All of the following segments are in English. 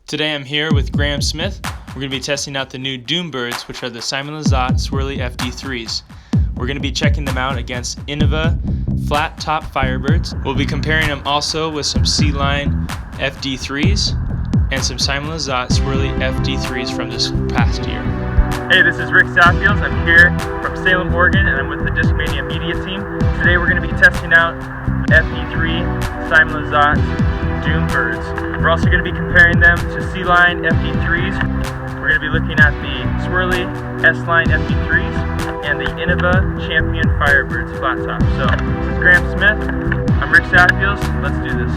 Today I'm here with Graham Smith. We're going to be testing out the new Doombirds, which are the Lizotte Swirly FD3's. We're going to be checking them out against Innova flat top Firebirds. We'll be comparing them also with some S-line FD3's and some Lizotte Swirly FD3's from this past year. Hey, this is Rick Southfields. I'm here from Salem, Oregon, and I'm with the Discmania media team. Today we're going to be testing out FD3 Lizotte Doombirds. We're also going to be comparing them to S-line FD3's. We're going to be looking at the Swirly S-line FD3's and the Innova Champion Firebirds flat top. So this is Graham Smith. I'm Rick Southfields. Let's do this.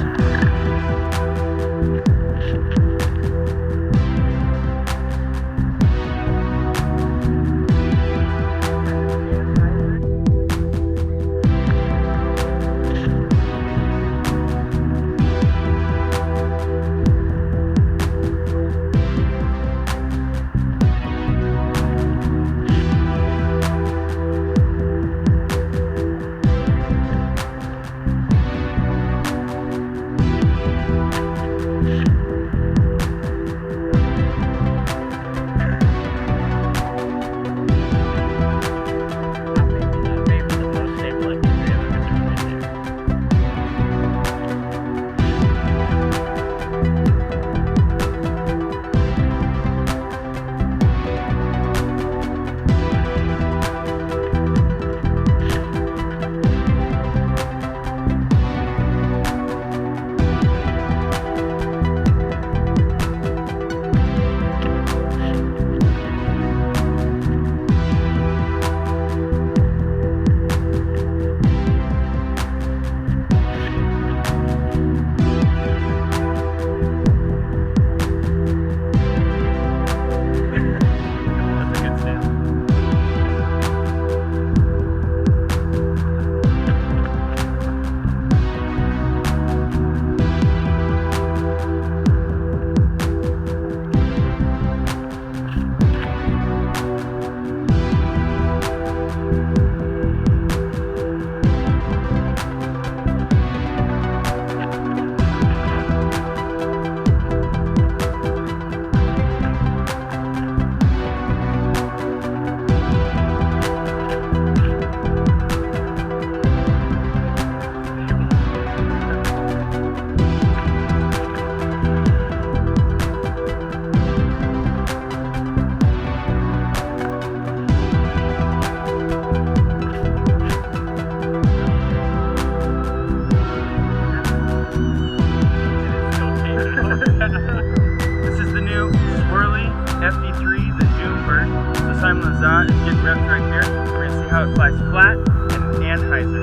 This is the new Swirly FD3, the Doombird. The Lizotte is getting revved right here. We're going to see how it flies flat and hyzer.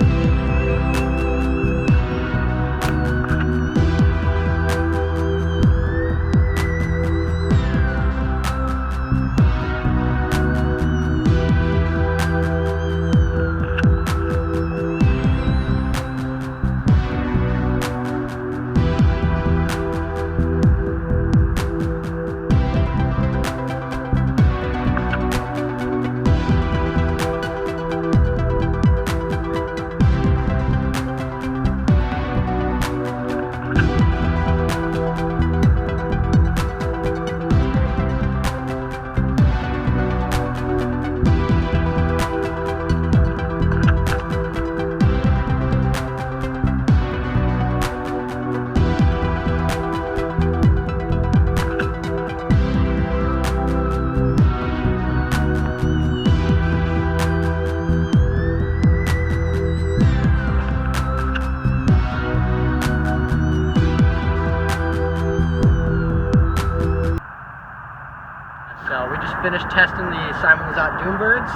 So we just finished testing the Lizotte Doombirds.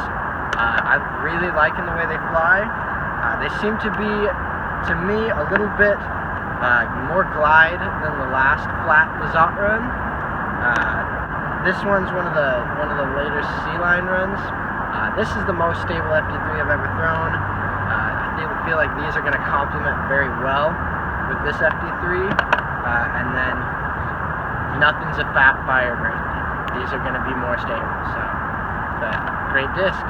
I'm really liking the way they fly. They seem to be, to me, a little bit more glide than the last flat Lizotte run. This one's one of the later S-line runs. This is the most stable FD3 I've ever thrown. I feel like these are going to complement very well with this FD3. And then nothing's a fat Firebird. These are going to be more stable, so, but great disc.